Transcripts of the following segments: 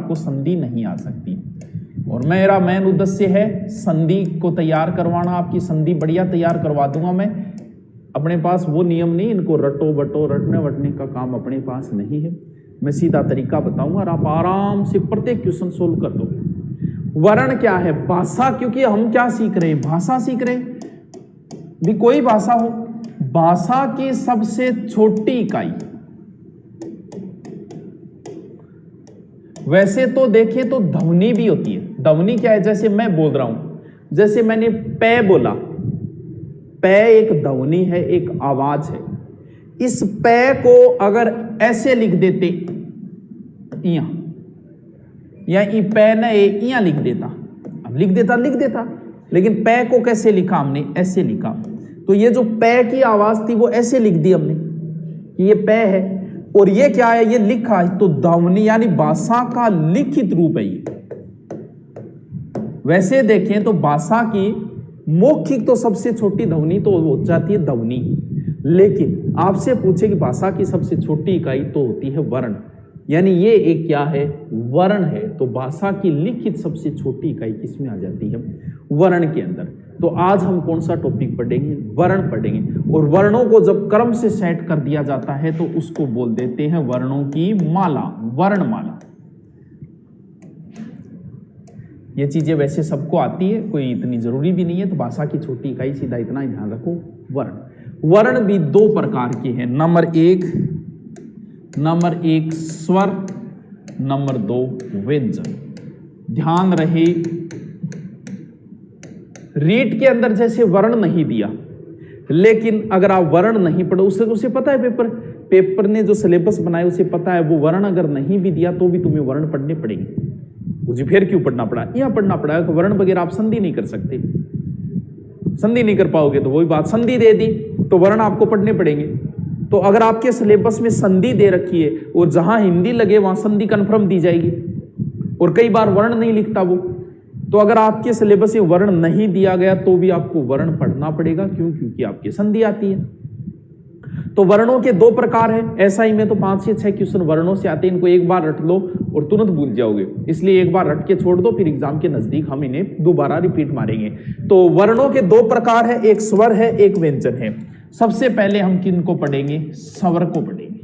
आपको संधि नहीं आ सकती। और मेरा मेन उद्देश्य है संधि को तैयार करवाना, आपकी संधि बढ़िया तैयार करवा दूंगा मैं। अपने पास वो नियम नहीं, इनको रटो बटो रटने वटने का काम अपने पास नहीं है। मैं सीधा तरीका बताऊंगा और आप आराम से प्रत्येक क्वेश्चन सोल्व कर दोगे। वर्ण क्या है? भाषा, क्योंकि हम क्या सीख रहे हैं? भाषा सीख रहे हैं। भी कोई भाषा हो, भाषा की सबसे छोटी इकाई, वैसे तो देखें तो ध्वनि भी होती है। ध्वनि क्या है? जैसे मैं बोल रहा हूं, जैसे मैंने पै बोला, पै एक ध्वनि है, एक आवाज है। इस पै को अगर ऐसे लिख देते, या ई पै न इया लिख देता, अब लिख देता, लेकिन पै को कैसे लिखा हमने? ऐसे लिखा। तो ये जो पै की आवाज थी वो ऐसे लिख दी हमने कि ये पै है, और ये क्या है? ये लिखा है। तो ध्वनि यानी भाषा का लिखित रूप है ये। वैसे देखें तो भाषा की मौखिक तो सबसे छोटी ध्वनि तो हो जाती है ध्वनि, लेकिन आपसे पूछे कि भाषा की सबसे छोटी इकाई तो होती है वर्ण, यानी ये एक क्या है? वर्ण है। तो भाषा की लिखित सबसे छोटी इकाई किसमें आ जाती है? वर्ण के अंदर। तो आज हम कौन सा टॉपिक पढ़ेंगे? वर्ण पढ़ेंगे। और वर्णों को जब क्रम से सेट कर दिया जाता है तो उसको बोल देते हैं वर्णों की माला, वर्णमाला। ये चीजें वैसे सबको आती है, कोई इतनी जरूरी भी नहीं है। तो भाषा की छोटी इकाई सीधा इतना ही ध्यान रखो, वर्ण। वर्ण भी दो प्रकार के हैं। नंबर एक स्वर, नंबर 2 व्यंजन। ध्यान रहे, रीट के अंदर जैसे वर्ण नहीं दिया, लेकिन अगर आप वर्ण नहीं पढ़ो, उसे पता है पेपर ने जो सिलेबस बनाया उसे पता है वो वर्ण अगर नहीं भी दिया तो भी तुम्हें वर्ण पढ़ने पड़ेंगे। मुझे फिर क्यों पढ़ना पड़ा? यहां पढ़ना पड़ा कि वर्ण बगैर आप संधि नहीं कर सकते, संधि नहीं कर पाओगे। तो वही बात, संधि दे दी तो वर्ण आपको पढ़ने पड़ेंगे। तो अगर आपके सिलेबस में संधि दे रखी है और जहां हिंदी लगे वहां संधि कन्फर्म दी जाएगी, और कई बार वर्ण नहीं लिखता वो, तो अगर आपके सिलेबस में वर्ण नहीं दिया गया तो भी आपको वर्ण पढ़ना पड़ेगा। क्यों? क्योंकि आपकी संधि आती है। तो वर्णों के दो प्रकार है। ऐसा ही में तो 5 से 6 क्वेश्चन वर्णों से आते हैं, इनको एक बार रट लो और तुरंत भूल जाओगे, इसलिए एक बार रट के छोड़ दो, फिर एग्जाम के नजदीक हम इन्हें दोबारा रिपीट मारेंगे। तो वर्णों के दो प्रकार है, एक स्वर है, एक व्यंजन है। सबसे पहले हम किन को पढ़ेंगे? स्वर को पढ़ेंगे।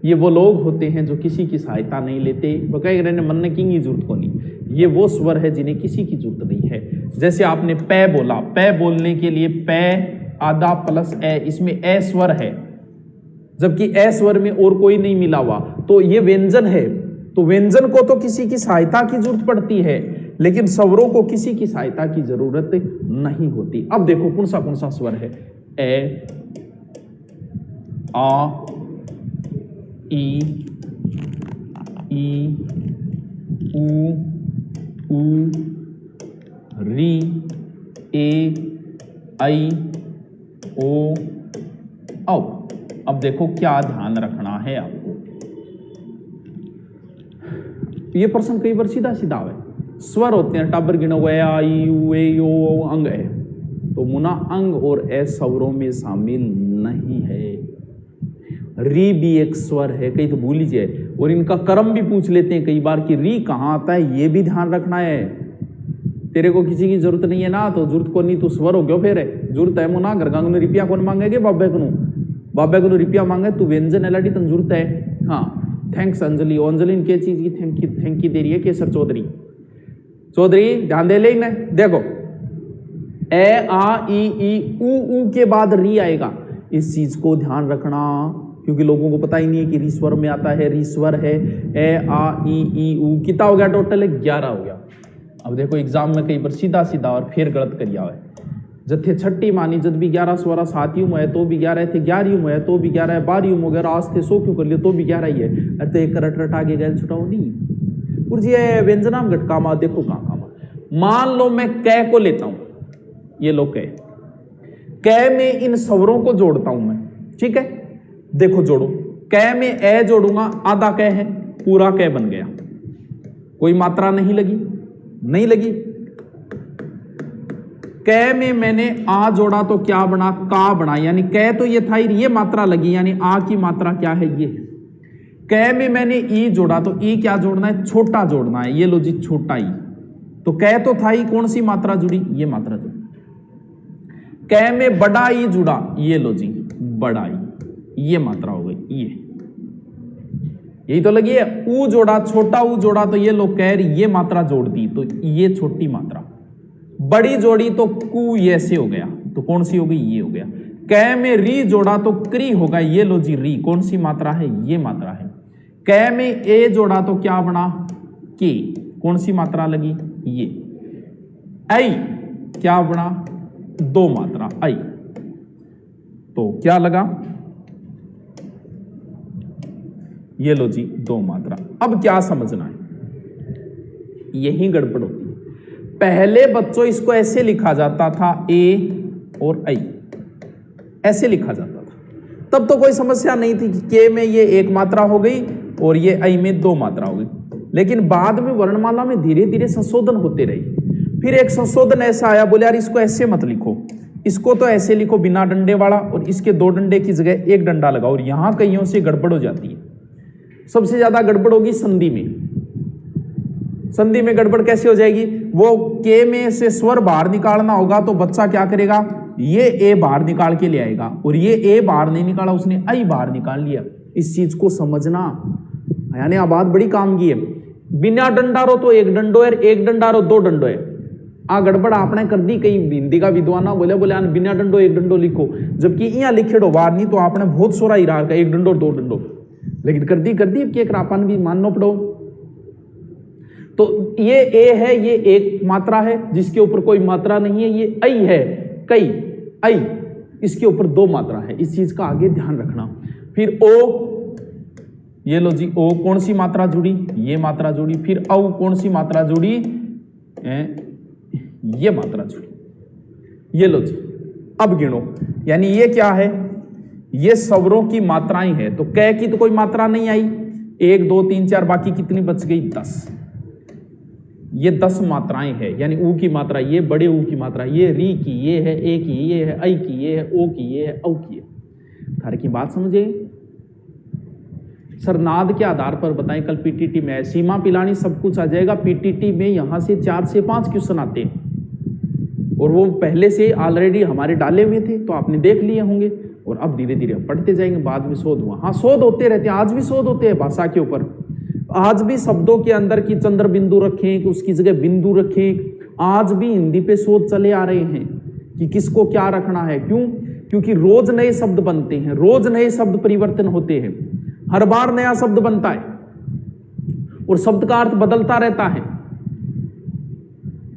ये वो लोग होते हैं जो किसी की सहायता नहीं लेते, वो कहेंगे मन की जरूरत को नहीं। ये वो स्वर है जिन्हें किसी की जरूरत नहीं है। जैसे आपने पै बोला, पै बोलने के लिए पै आधा प्लस ए, इसमें ए स्वर है, जबकि ए स्वर में और कोई नहीं मिला हुआ, तो ये व्यंजन है। तो व्यंजन को तो किसी की सहायता की जरूरत पड़ती है, लेकिन स्वरों को किसी की सहायता की जरूरत नहीं होती। अब देखो कौन सा स्वर है? ए, आ, ई, उ, री, ए, आई, ओ, औ। अब देखो क्या ध्यान रखना है आपको। ये प्रश्न कई बार सीधा है। स्वर होते हैं, टाबर गिनो हुए, आई, उ, ए, ओ, अंग है। तो मुना अंग और ए स्वरों में शामिल नहीं है। री भी एक स्वर है, कई तो भूल लीजिए। और इनका क्रम भी पूछ लेते हैं कई बार कि री कहां आता है, ये भी ध्यान रखना है। तेरे को किसी की जरूरत नहीं है ना, तो जरूरत को नहीं, तू स्वर हो क्यों? फिर जरूरत है मुना घर गांग रिपिया कौन मांगेगे? बाबे को रिपिया मांगे, तू व्यंजन एलाडी तन जरूरत है। हाँ, थैंक्स अंजलि। अंजलि के चीज की थैंक यू दे रही है केसर चौधरी ध्यान दे ले। देखो ए, आ, ई, उ के बाद री आएगा। इस चीज को ध्यान रखना, क्योंकि लोगों को पता ही नहीं है कि री स्वर में आता है, री स्वर है। ए, आ, ई, उ कितना हो गया? टोटल 11 हो गया। अब देखो एग्जाम में कई बार सीधा और फिर गलत करिया है। जथे छठी मानी जब भी 11 स्वर 7 है तो भी 11 थे, 11 है तो भी 11 है, 12 वगैरह आज थे 100 क्यों कर लिए तो भी 11 ही है। अरे तो एक रट आगे गए छुटाओ नहीं। जी व्यंजनाम घटका मा देखो कहाँ मान लो मैं कै को लेता हूं, ये लो कै में इन स्वरों को जोड़ता हूं मैं, ठीक है? देखो जोड़ो, कै में ए जोड़ूंगा, आधा कै है, पूरा कै बन गया। कोई मात्रा नहीं लगी। कै में मैंने आ जोड़ा तो क्या बना? का बना। यानी कै तो ये था, ये मात्रा लगी, यानी आ की मात्रा क्या है? ये। कै में मैंने ई जोड़ा तो ई क्या जोड़ना है, छोटा जोड़ना है। ये लो जी छोटा ई, तो कै तो था ही, कौन सी मात्रा जुड़ी, ये मात्रा जुड़ी। कै में बड़ा ई जुड़ा, ये लो जी बड़ा ई, ये मात्रा हो गई, ये यही तो लगी है। ऊ जोड़ा, छोटा ऊ जोड़ा तो ये लो कैर, ये मात्रा जोड़ दी तो ये छोटी मात्रा। बड़ी जोड़ी तो कु, ये से हो गया, तो कौन सी हो गई, ये हो गया। कै में री जोड़ा तो क्री होगा, ये लो जी री, कौन सी मात्रा है, ये मात्रा है। कै में ए जोड़ा तो क्या बना, के, कौन सी मात्रा लगी, ये। आई क्या बना, दो मात्रा आई, तो क्या लगा, ये लो जी दो मात्रा। अब क्या समझना है, यही गड़बड़ होती है। पहले बच्चों इसको ऐसे लिखा जाता था, ए और आई ऐसे लिखा जाता था, तब तो कोई समस्या नहीं थी कि के में ये एक मात्रा हो गई और ये आई में दो मात्रा हो गई। लेकिन बाद में वर्णमाला में धीरे धीरे संशोधन होते रहे। फिर एक संशोधन ऐसा आया, बोले यार इसको ऐसे मत लिखो, इसको तो ऐसे लिखो बिना डंडे वाला, और इसके दो डंडे की जगह एक डंडा लगाओ। और यहां कईयों से गड़बड़ हो जाती है। सबसे ज्यादा गड़बड़ होगी संधि में। संधि में गड़बड़ कैसे हो जाएगी, वो के में से स्वर बाहर निकालना होगा तो बच्चा क्या करेगा, ये ए बाहर निकाल के ले आएगा, और ये ए बाहर नहीं निकाला, उसने आई बाहर निकाल लिया। इस चीज को समझना, यानी आ बात बड़ी काम की है। बिना डंडारो तो एक डंडो है, एक डंडारो दो डंडो है। आ गड़बड़ आपने कर दी, कई हिंदी का विद्वाना बोले बिना डंडो एक डंडो लिखो, जबकि यहाँ लिखेड़ो बाहर नहीं, तो आपने बहुत सोरा ही रहा एक डंडो दो डंडो, लेकिन कर दी के करापन भी मानना पड़ो। तो ये ए है, ये एक मात्रा है जिसके ऊपर कोई मात्रा नहीं है। ये आई है, कई आई, इसके ऊपर दो मात्रा है। इस चीज का आगे ध्यान रखना। फिर ओ, ये लो जी ओ, कौन सी मात्रा जुड़ी, ये मात्रा जुड़ी। फिर औ, कौन सी मात्रा जुड़ी, ये मात्रा जुड़ी। ये लो जी, अब गिनो, यानी ये क्या है, ये स्वरों की मात्राएं हैं। तो कै की तो कोई मात्रा नहीं आई, 1 2 3 4, बाकी कितनी बच गई, 10। ये 10 मात्राएं हैं, यानी ऊ की मात्रा, ये बड़े ऊ की मात्रा, ये री की, ये है ए की, ये है आई की, ये है ओ की, ये है औ की। हर की बात समझे सर, नाद के आधार पर बताएं। कल पीटीटी में सीमा पिलानी सब कुछ आ जाएगा। पीटीटी में यहां से 4 से 5 क्वेश्चन आते हैं, और वो पहले से ऑलरेडी हमारे डाले हुए थे, तो आपने देख लिए होंगे। और अब धीरे धीरे पढ़ते जाएंगे, बाद में शोध हुआ। हाँ, शोध होते रहते हैं, आज भी शोध होते हैं भाषा के ऊपर। आज भी शब्दों के अंदर की चंद्र बिंदु रखें कि उसकी जगह बिंदु रखें। आज भी हिंदी पे शोध चले आ रहे हैं कि किसको क्या रखना है। क्यों? क्योंकि रोज नए शब्द बनते हैं, रोज नए शब्द परिवर्तन होते हैं, हर बार नया शब्द बनता है और शब्द का अर्थ बदलता रहता है।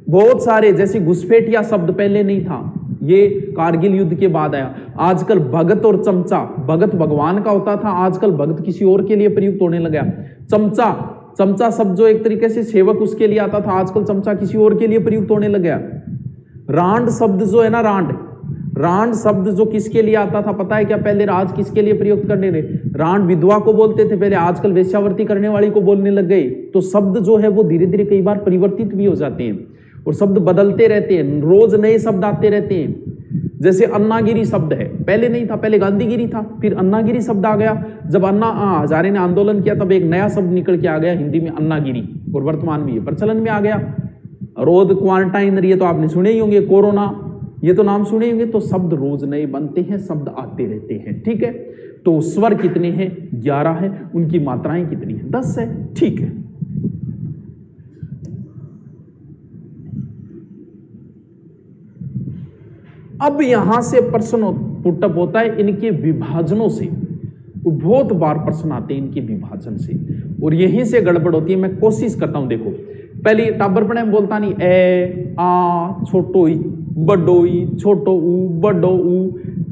बहुत सारे, जैसे घुसपैठिया शब्द पहले नहीं था, ये कारगिल युद्ध के बाद आया। आजकल भगत और चमचा, भगत भगवान का होता था, आजकल भगत किसी और के लिए प्रयुक्त होने लगा। चमचा, चमचा शब्द जो एक तरीके से सेवक उसके लिए आता था, आजकल चमचा किसी और के लिए प्रयुक्त होने लगा। रांड शब्द जो है ना, रांड शब्द जो किसके लिए आता था पता है क्या? पहले राज किसके लिए प्रयुक्त करने लगे? रांड विधवा को बोलते थे पहले, आजकल वेश्यावृत्ति करने वाली को बोलने लग गए। तो शब्द जो है वो धीरे धीरे कई बार परिवर्तित भी हो जाते हैं और शब्द बदलते रहते हैं, रोज नए शब्द आते रहते हैं। जैसे अन्नागिरी शब्द है, पहले नहीं था, पहले गांधीगिरी था, फिर अन्नागिरी शब्द आ गया। जब अन्ना हजारे ने आंदोलन किया तब एक नया शब्द निकल के आ गया हिंदी में, अन्नागिरी, और वर्तमान में ये प्रचलन में आ गया। रोज क्वारंटाइन, ये तो आपने सुने ही होंगे, कोरोना, ये तो नाम सुने होंगे। तो शब्द रोज नए बनते हैं, शब्द आते रहते हैं, ठीक है। तो स्वर कितने हैं? 11 है। उनकी मात्राएं कितनी है? 10 है, ठीक है। अब यहां से प्रश्न पुटअप होता है इनके विभाजनों से। बहुत बार प्रश्न आते हैं इनके विभाजन से, और यहीं से गड़बड़ होती है। मैं कोशिश करता हूं, देखो पहले टाबर पढ़े बोलता नहीं, ए आ छोटो ई बड़ो ई, छोटो ऊ बड़ो ऊ,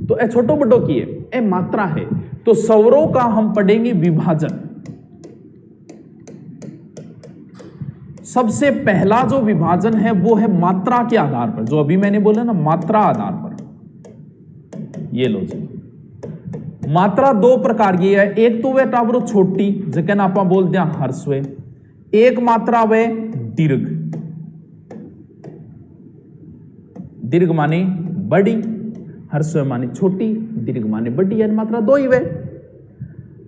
तो ए छोटो बड़ो की है, ए मात्रा है। तो स्वरों का हम पढ़ेंगे विभाजन। सबसे पहला जो विभाजन है वो है मात्रा के आधार पर, जो अभी मैंने बोला ना, मात्रा आधार पर। ये लो जी, मात्रा 2 प्रकार की है। एक तो वह टावरो छोटी, जगह आप बोलते हैं हर्स्व। एक मात्रा वह दीर्घ, दीर्घ माने बड़ी, हर्स्व माने छोटी, दीर्घ माने बड़ी, यानी मात्रा 2 ही वह।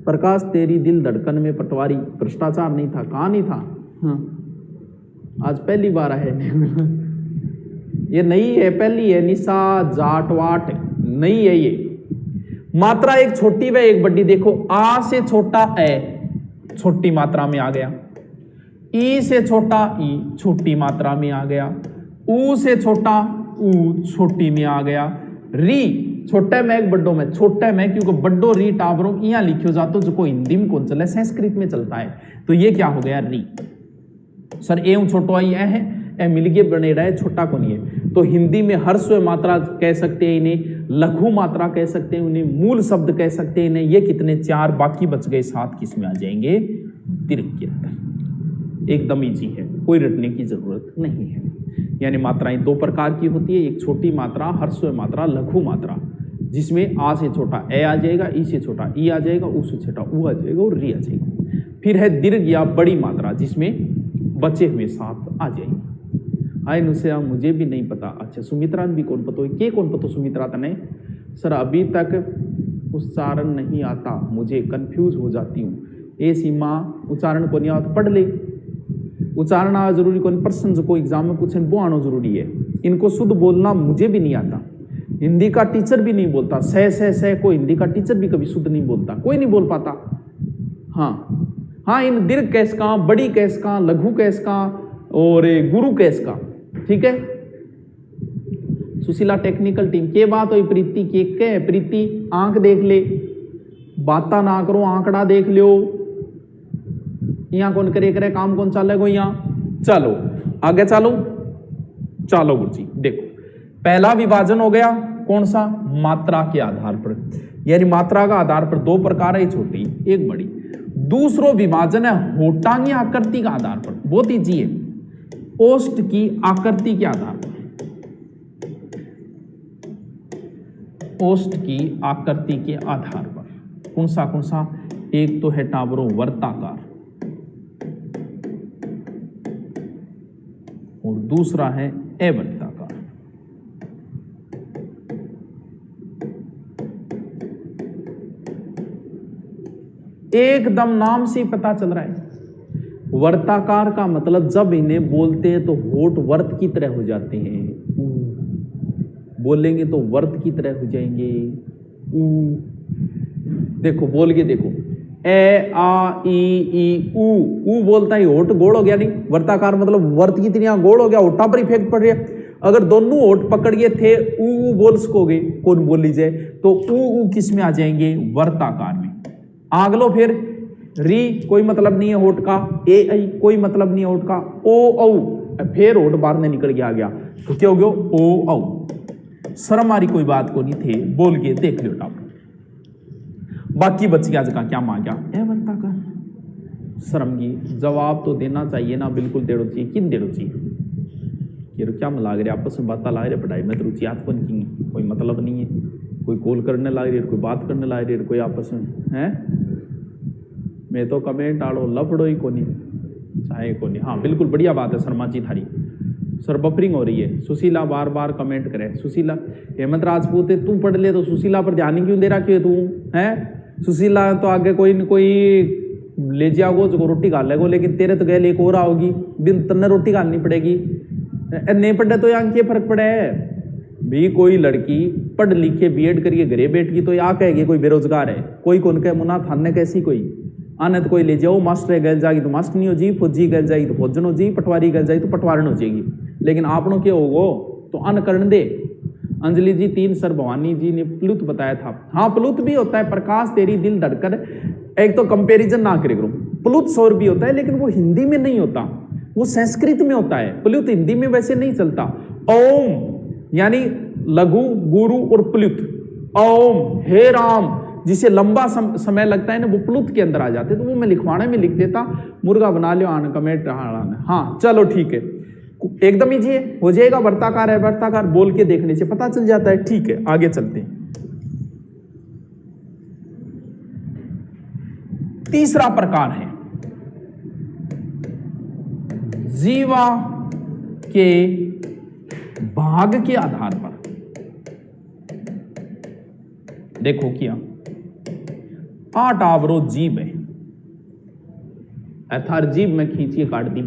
प्रकाश तेरी दिल धड़कन में पटवारी, भ्रष्टाचार नहीं था, कहाँ नहीं था। हाँ, आज पहली बार है ये नई है, पहली है, निशा जाट वाट नहीं है ये। मात्रा एक छोटी व एक बड़ी, देखो आ से छोटा ए छोटी मात्रा में आ गया, ई से छोटा ई छोटी मात्रा में आ गया, ऊ से छोटा ऊ छोटी में आ गया, री छोटे में एक बड्डो में, छोटे में क्योंकि बड्डो री टाबरों यहाँ लिखियो जातो जो को हिंदी में कौन चले, संस्कृत में चलता है। तो ये क्या हो गया री। सर ए छोटो आई है, ए मिलके बने रहे, छोटा को नहीं है। तो हिंदी में हर्स्व मात्रा कह सकते हैं इन्हें, लघु मात्रा कह सकते हैं उन्हें, मूल शब्द कह सकते हैं इन्हें। ये कितने 4 बाकी बच गए 7 किस में आ जाएंगे, दीर्घ के अंदर। एकदम इजी है, कोई रटने की जरूरत नहीं है। यानी मात्राएं 2 प्रकार की होती है, एक छोटी मात्रा हर्स्व मात्रा, लघु मात्रा, जिसमें आ से छोटा ए आ जाएगा, ई से छोटा ई आ जाएगा, ऊ से छोटा ऊ आ जाएगा और री आ जाएगा। फिर है दीर्घ या बड़ी मात्रा, जिसमें बचे हुए 7 आ जाएंगे। आए नुसे मुझे भी नहीं पता। अच्छा सुमित्रा भी कौन पता, के कौन पता सुमित्रा तने। सर अभी तक उच्चारण नहीं आता, मुझे कंफ्यूज हो जाती हूँ। ए सीमा उच्चारण को नहीं आता, पढ़ ले। उच्चारण आना जरूरी कौन, प्रश्न जो को एग्जाम में पूछे वो आना जरूरी है। इनको शुद्ध बोलना मुझे भी नहीं आता, हिंदी का टीचर भी नहीं बोलता। सह को हिंदी का टीचर भी कभी शुद्ध नहीं बोलता, कोई नहीं बोल पाता। हाँ, इन दीर्घ कैस का, बड़ी कैस का, लघु कैस का और गुरु कैस का, ठीक है। सुशीला टेक्निकल टीम के बात हो, प्रीति के प्रीति आंख देख ले, बाता ना करो, आंकड़ा देख लो। यहाँ कौन करे काम कौन चल रहा है यहाँ। चलो आगे चलो गुरुजी। देखो पहला विभाजन हो गया कौन सा, मात्रा के आधार पर, यानी मात्रा का आधार पर 2 प्रकार है, छोटी एक बड़ी। दूसरो विभाजन है होटांगी आकृति का आधार पर, बहुत ईजी है, ओष्ठ की आकृति के आधार पर। ओष्ठ की आकृति के आधार पर कौन सा, एक तो है टाबरों वर्ताकार और दूसरा है अवर्ताकार। एकदम नाम से पता चल रहा है। वर्ताकार का मतलब जब इन्हें बोलते हैं तो होठ वर्त की तरह हो जाते हैं, बोलेंगे तो वर्त की तरह हो जाएंगे। देखो बोल के देखो, ए आ ई ऊ बोलता है, होठ गोल हो गया नहीं, वर्ताकार मतलब वर्त की तरह गोल हो गया, होठा पर इफेक्ट पड़ रहा है। अगर दोनों होठ पकड़ के थे ऊ बोल सकोगे, कौन बोल लीजिए, तो ऊ किस में आ जाएंगे, वर्ताकार में। आग लो फिर, री कोई मतलब नहीं है होठ का, ए आई कोई मतलब नहीं है होठ का, ओ औ फिर होठ बाहर ने निकल गया गया, तो क्या हो गया, ओ औ। शर्म हमारी कोई बात को नहीं थे, बोल के देख लो टाप। बाकी बच गया जगह क्या मांगा, ए वर्ताकार। शर्म की जवाब तो देना चाहिए ना, बिल्कुल दे दो चाहिए, किन दे दो चाहिए, ये क्या लाग रहे आपस में बात ला रहे, पढ़ाई में तो रुचि हाथ बन की कोई मतलब नहीं है, कोई कॉल करने लग रही है, कोई बात करने लग रही है, कोई आपस में है। मैं तो कमेंट आड़ो लफड़ो ही कोनी चाहे कोनी। हाँ बिल्कुल बढ़िया बात है शर्मा जी थारी, सर बफरिंग हो रही है। सुशीला बार बार कमेंट करे, सुशीला हेमंत राजपूत है, तू पढ़ ले तो सुशीला पर ध्यान क्यों दे रहा, क्यों तू है। सुशीला तो आगे कोई न कोई ले जाओगो जो रोटी खा लेगो, लेकिन तेरे तो गैल एक और आओगी, बिन तन्ने रोटी खानी पड़ेगी। नहीं पढ़े तो यहाँ क्या फर्क पड़े है भी। कोई लड़की पढ़ लिख के बीएड करिए घरे बैठ की तो या कहेगी कोई बेरोजगार है, कोई कौन कहे मुना थाने कैसी कोई आने तो कोई ले जाओ, मास्टर गल जाएगी तो मास्टर नहीं हो जी, फौजी गल जाएगी तो फौजन हो जी, पटवारी गल जाएगी तो पटवारन हो जाएगी। लेकिन आपनों क्या होगो तो अन करण दे। अंजलि जी 3 सर भवानी जी ने प्लुत बताया था। हाँ प्लुत भी होता है, प्रकाश तेरी दिल धड़कन, एक तो कंपेरिजन ना करे करो। प्लुत स्वर भी होता है लेकिन वो हिंदी में नहीं होता, वो संस्कृत में होता है। प्लुत हिंदी में वैसे नहीं चलता। ओम यानी लघु गुरु और प्लुत, ओम हे राम जिसे लंबा समय लगता है ना, वो प्लुत के अंदर आ जाते। तो वो मैं लिखवाने में लिख देता, मुर्गा बना लियो आन कमेंट। हाँ चलो ठीक है, एकदम इजी हो जाएगा। वर्ताकार है, वर्ताकार बोल के देखने से पता चल जाता है। ठीक है आगे चलते हैं। तीसरा प्रकार है जीवा के भाग के आधार पर। देखो क्या 8 टावरो जीभ है, अर्थात जीभ में खींचिए काट दी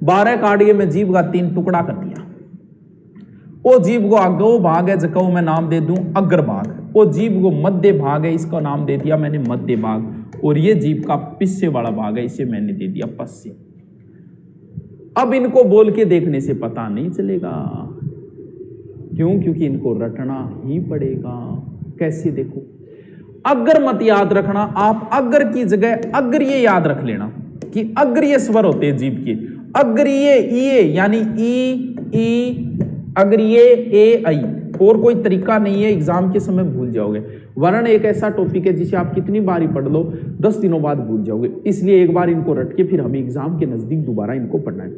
12 काटिए मैं जीभ का 3 टुकड़ा कर दिया। ओ जीभ को आगे वो भाग है जको मैं नाम दे दूं अग्र भाग। ओ जीभ को मध्य भाग है, इसका नाम दे दिया मैंने मध्य भाग। और ये जीभ का पिछे वाला भाग है, इसे मैंने दे दिया पश्चिम। अब इनको बोल के देखने से पता नहीं चलेगा, क्यों? क्योंकि इनको रटना ही पड़ेगा। कैसे? देखो, अग्र मत याद रखना, आप अग्र की जगह अग्रिय याद रख लेना कि अग्रिय स्वर होते हैं जीभ के। अग्रिय यानी ई अग्रिय ए आई, और कोई तरीका नहीं है, एग्जाम के समय भूल जाओगे। वर्ण एक ऐसा टॉपिक है जिसे आप कितनी बार ही पढ़ लो 10 दिनों बाद भूल जाओगे, इसलिए एक बार इनको रट के फिर हमें एग्जाम के नजदीक दोबारा इनको पढ़ना है।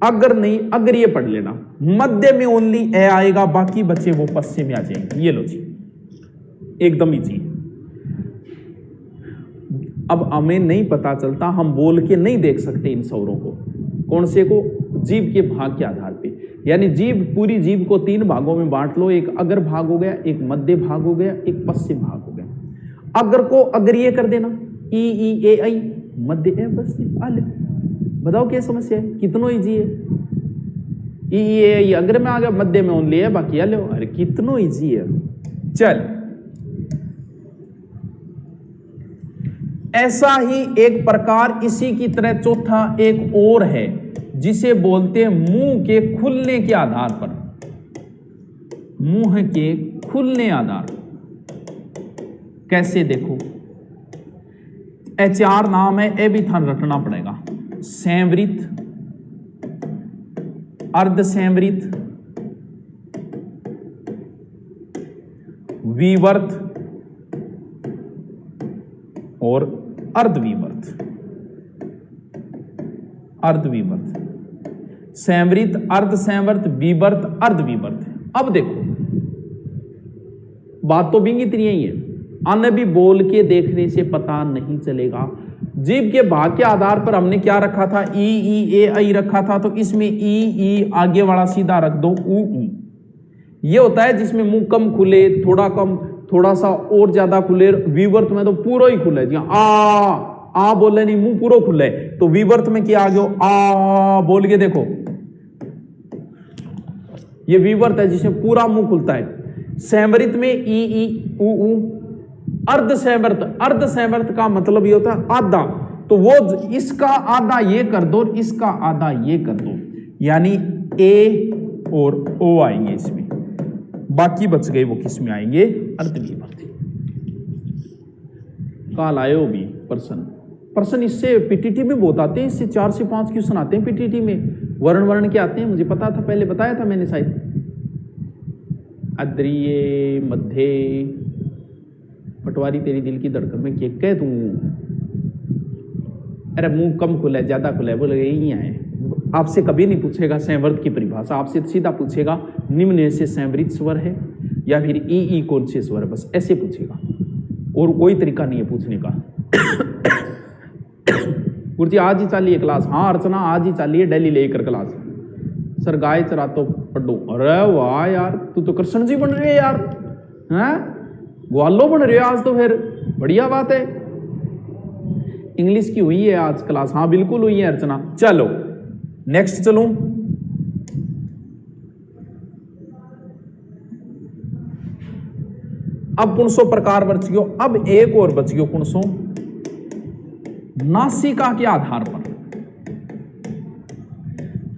अगर नहीं अग्रिय पढ़ लेना, मध्य में ओनली ए आएगा, बाकी बच्चे वो पश्चिम में आ जाएंगे। ये लो जी, एकदम इजी। अब हमें नहीं पता चलता, हम बोल के नहीं देख सकते इन स्वरों को। कौन से को? जीभ के भाग के आधार पे, यानी जीभ, पूरी जीभ को 3 भागों में बांट लो। एक अग्र भाग हो गया, एक मध्य भाग हो गया, एक पश्चिम भाग हो गया। अग्र को अग्रिय कर देना, ई ए आई, मध्य ए पश्चिम। आले बताओ क्या समस्या है? कितनो इजी है। ई ए आई अग्र में आ गया, मध्य में ओनली है, बाकी आले। अरे कितनो इजी है। चल, ऐसा ही एक प्रकार इसी की तरह चौथा एक और है जिसे बोलते हैं मुंह के खुलने के आधार पर। मुंह के खुलने आधार कैसे? देखो, HR नाम है, ए भी थान रटना पड़ेगा। संवृत, अर्ध संवृत, विवर्त और अर्धविवर्त। अर्धविवर्त, संवृत, अर्ध संवर्त, विवर्त, अर्धविवर्त। अब देखो, बात तो बिंगी इतनी ही है, अन्य भी बोल के देखने से पता नहीं चलेगा। जीभ के भाग के आधार पर हमने क्या रखा था? ई ए आई रखा था, तो इसमें ई आगे वाला सीधा रख दो, ऊ। ये होता है जिसमें मुंह कम खुले, थोड़ा कम, थोड़ा सा और ज्यादा खुले। विवर्त में तो पूरा ही खुला है, आ बोले नहीं, मुंह पूरा खुला है। तो विवर्त में क्या आ गया? आ बोल के देखो, ये विवर्त है जिसमें पूरा मुंह खुलता है। संवृत में ई ऊ। अर्ध संवर्त, अर्ध संवर्त का मतलब ये होता है आधा, तो वो इसका आधा ये कर दो, इसका आधा ये कर दो, यानी ए और ओ आएंगे इसमें। बाकी बच गए वो किस में आएंगे? अर्धविवर्त। काल आयो भी प्रश्न इससे पीटीटी में बहुत आते हैं, इससे 4 से 5 क्वेश्चन आते हैं पीटीटी में। वर्ण के आते हैं, मुझे पता था, पहले बताया था मैंने शायद। अद्रिय, मध्य, पटवारी तेरी दिल की धड़कन में क्या कह तू? अरे मुंह कम खुला है, ज्यादा खुला है, बोले यही है। आपसे कभी नहीं पूछेगा संवर्त की परिभाषा, आपसे सीधा पूछेगा निम्न से संवृत स्वर है या फिर ई कौन से स्वर है, बस ऐसे पूछेगा, और कोई तरीका नहीं है पूछने का। गुरुजी आज ही चालिए क्लास? हाँ अर्चना आज ही चालिए, डेली लेकर क्लास। सर गाय चरा तो पढ़ो। अरे वाह यार, तू तो कृष्ण जी बन रहे है यार, हैं ग्वालो बन रहे हो आज तो, फिर बढ़िया बात है। इंग्लिश की हुई है आज क्लास? हाँ बिल्कुल हुई है अर्चना। चलो नेक्स्ट चलूं। अब 500 प्रकार बच गयो, अब एक और बच गयो 500 नासिका के आधार पर।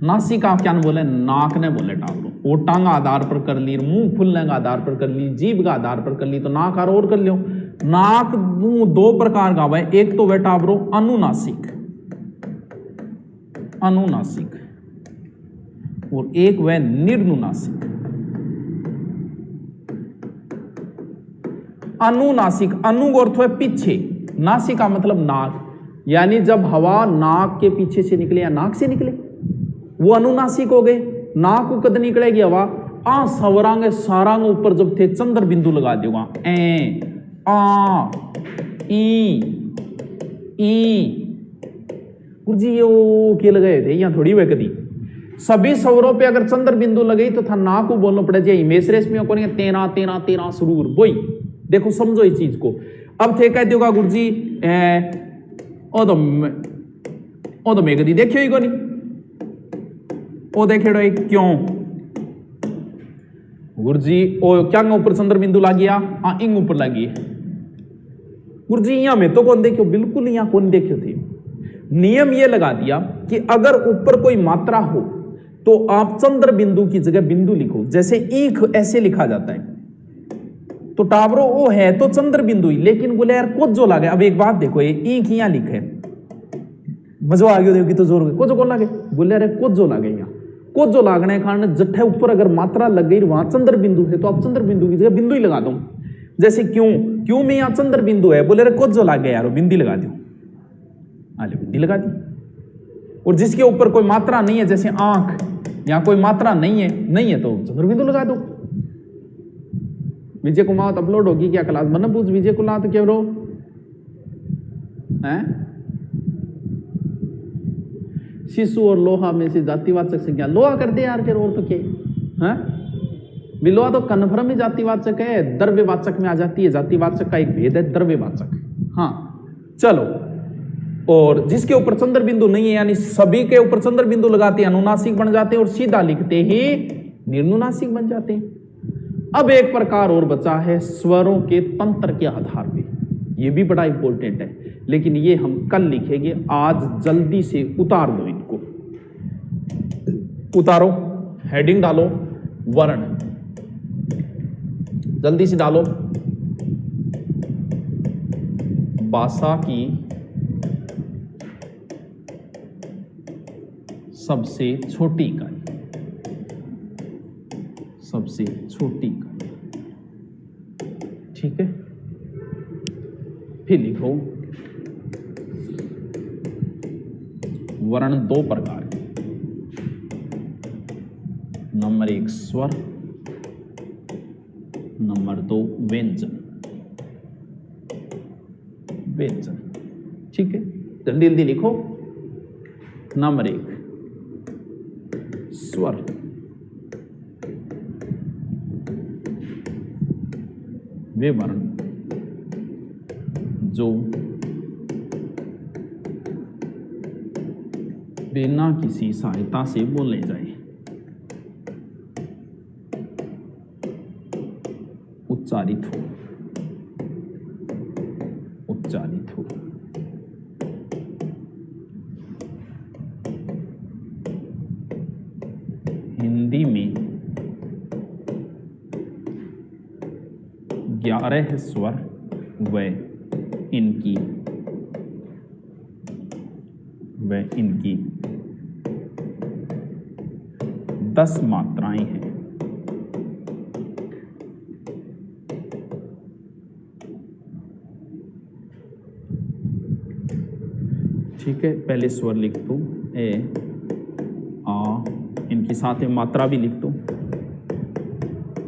नासिका क्या बोले? नाक ने बोले टावरो। वो टांग आधार पर कर ली, मुंह खुलने का आधार पर कर ली, जीभ का आधार पर कर ली, तो नाक और कर लियो। नाक 2 प्रकार का है, एक तो वह टावरो अनुनासिक, अनुनासिक, और एक वह निर्नुनासिक। अनुनासिक, अनु का अर्थ है पीछे, नासिका मतलब नाक, यानी जब हवा नाक के पीछे से निकले या नाक से निकले वो अनुनासिक हो गए। नाक को कद निकलेगी हवा? आ सवरांगे सारांग ऊपर जब थे चंद्र बिंदु लगा देगा, ए आ ई गुरुजी ये के लगाए थे, यहाँ थोड़ी हुए कदी। सभी स्वरों पे अगर चंद्र बिंदु लगे तो था ना को बोलना पड़े। हिमेश रेशमी को तेरा तेरा तेरा सुरूर बोई। देखो समझो इस चीज को, अब थे कहते होगा गुरु जी ओ तो मैं कदी देखियो ही को नहीं, ओ देखेड़ो क्यों गुरु जी ओ क्या ऊपर चंद्र बिंदु लागी आ इंग ऊपर लागी गुरु जी यहां में तो कौन देखियो, बिल्कुल यहां कौन देखियो थे। नियम ये लगा दिया कि अगर ऊपर कोई मात्रा हो तो आप चंद्र बिंदु की जगह बिंदु लिखो, जैसे ईख ऐसे लिखा जाता है, तो टावरो वो है तो चंद्र बिंदु ही, लेकिन बोले यार कुछ जो लागे। अब एक बात देखो, ये ईख यहां लिखे मजो आ गया देखो तो जोर कुछ को लागे, बोले अरे कुछ जो लागे यहां कुछ जो लागने के कारण जट्ठे ऊपर अगर मात्रा लग गई वहां चंद्र बिंदु है तो आप चंद्र बिंदु की जगह बिंदु ही लगा दो। जैसे क्यों में यहां चंद्र बिंदु है, बोले अरे कुछ जो लागे यार बिंदी लगा दो, आले बिंदी लगा दी। और जिसके ऊपर कोई मात्रा नहीं है, जैसे आंख, यहां कोई मात्रा नहीं है तो चंद्र बिंदु लगा दो। विजय कुमार अपलोड होगी क्या क्लास, मन पूछ विजय कुमार तो क्या रो है। शिशु और लोहा में से जातिवाचक संज्ञा, लोहा कर दे यार फिर, और तो क्या है, लोहा तो कन्फर्म ही जातिवाचक है, द्रव्यवाचक में आ जाती है। जातिवाचक का एक भेद है द्रव्यवाचक। हाँ चलो, और जिसके ऊपर चंद्र बिंदु नहीं है, यानी सभी के ऊपर चंद्र बिंदु लगाते हैं अनुनासिक बन जाते हैं, और सीधा लिखते ही निर्नुनासिक बन जाते हैं। अब एक प्रकार और बचा है स्वरों के तंत्र के आधार पे, ये भी बड़ा इंपॉर्टेंट है, लेकिन ये हम कल लिखेंगे। आज जल्दी से उतार दो इनको, उतारो, हेडिंग डालो वर्ण, जल्दी से डालो। भाषा की सबसे छोटी इकाई, सबसे छोटी इकाई, ठीक है। फिर लिखो वर्ण दो प्रकार के, नंबर 1 स्वर, नंबर 2 व्यंजन। व्यंजन ठीक है, जल्दी जल्दी लिखो। नंबर 1 स्वर, वे वर्ण जो बिना किसी सहायता से बोले जाए, उच्चारित हो, उच्चारित हो। हिंदी में 11 स्वर व इनकी 10 मात्राएं हैं। ठीक है, पहले स्वर लिख दो, ए आ, इनकी साथ में मात्रा भी लिख दो।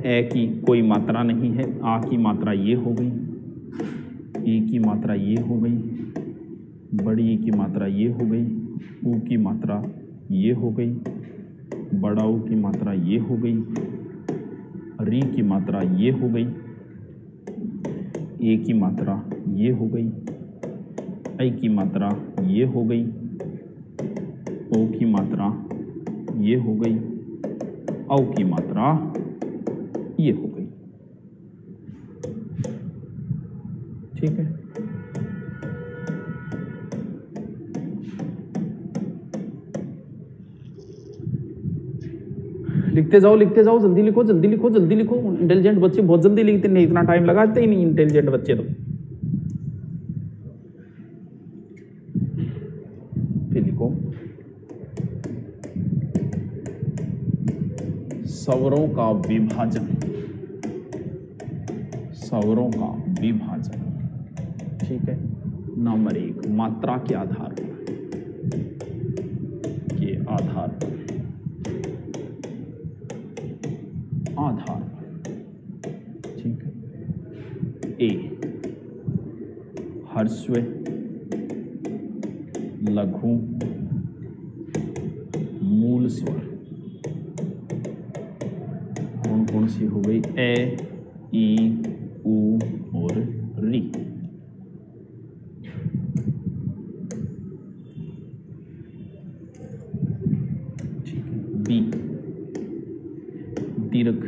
ए की कोई मात्रा नहीं है, आ की मात्रा ये हो गई, ई की मात्रा ये हो गई, बड़ी ई की मात्रा ये हो गई, ऊ की मात्रा ये हो गई, बड़ा ऊ की मात्रा ये हो गई, री की मात्रा ये हो गई, ए की मात्रा ये हो गई, ऐ की मात्रा ये हो गई, ओ की मात्रा ये हो गई, औ की मात्रा ये हो गई। ठीक है, लिखते जाओ जल्दी लिखो जल्दी लिखो जल्दी लिखो। इंटेलिजेंट बच्चे बहुत जल्दी लिखते नहीं, इतना टाइम लगाते ही नहीं इंटेलिजेंट बच्चे तो। फिर लिखो स्वरों का विभाजन, स्वरों का विभाजन। ठीक है, नंबर 1 मात्रा के आधार पर, आधार पर। ठीक है, ए ह्रस्व, लघु, मूल स्वर। कौन कौन सी हो गई? ए, ई, ऊ और री। बी दीर्घ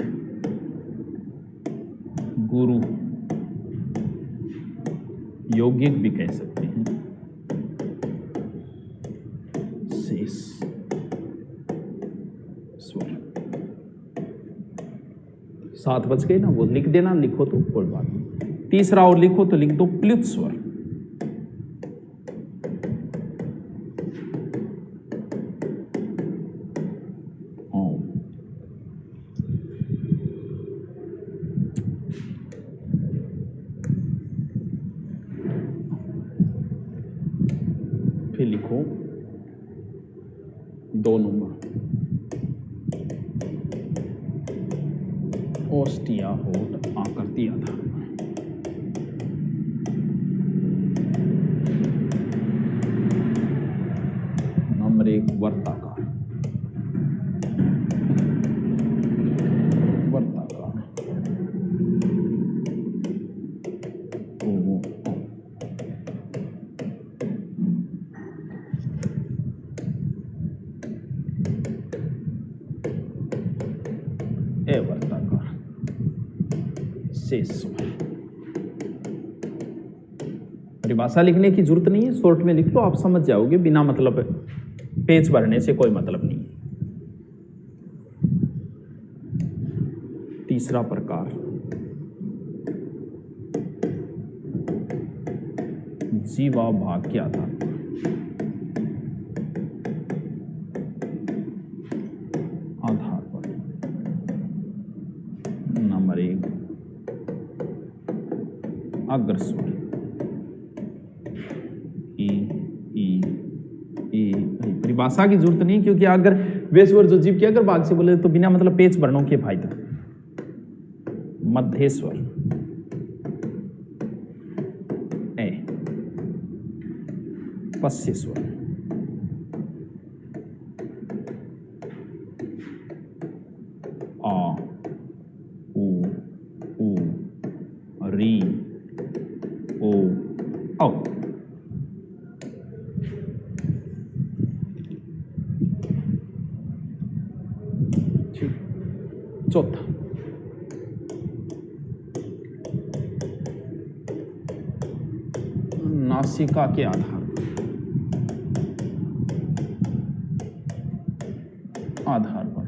गुरु यौगिक भी कह सकते हैं, शेष स्वर। 7 बज गए ना, वो लिख देना, लिखो तो कोई बात नहीं। तीसरा और लिखो तो लिख दो प्लुत स्वर। फिर लिखो 2 नंबर ओस्टिया होठ आकृति आधार। नंबर 1 वर्ताकार, वर्ताकार ए वर्ताकार शेष स्वर। परिभाषा लिखने की जरूरत नहीं है, शॉर्ट में लिख लो, आप समझ जाओगे, बिना मतलब पेज भरने से कोई मतलब नहीं है। तीसरा प्रकार जीवा भाग के आधार पर नंबर 1 अग्र स्वर ई ई ई। परिभाषा की जरूरत नहीं, क्योंकि अगर वे स्वर जो जीव के अग्र भाग से बोले तो बिना मतलब पेच भरनों के फायदा। मध्य स्वर ए, पश्य स्वर आ उ री ओ औ। चौथा नासिका के आधार पर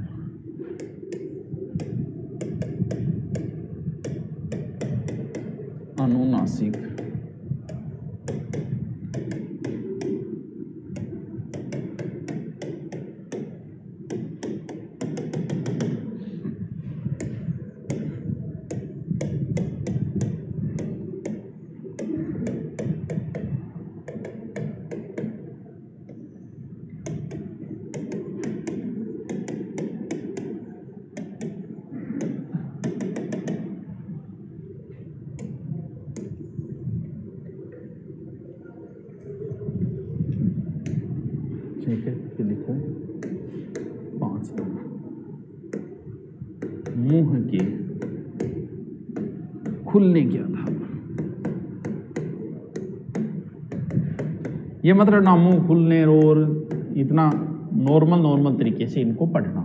अनुनासिक ठीक है। फिर लिखो 5 मुंह के खुलने के आधार पर। ये मतलब ना मुंह खुलने और इतना नॉर्मल तरीके से इनको पढ़ना।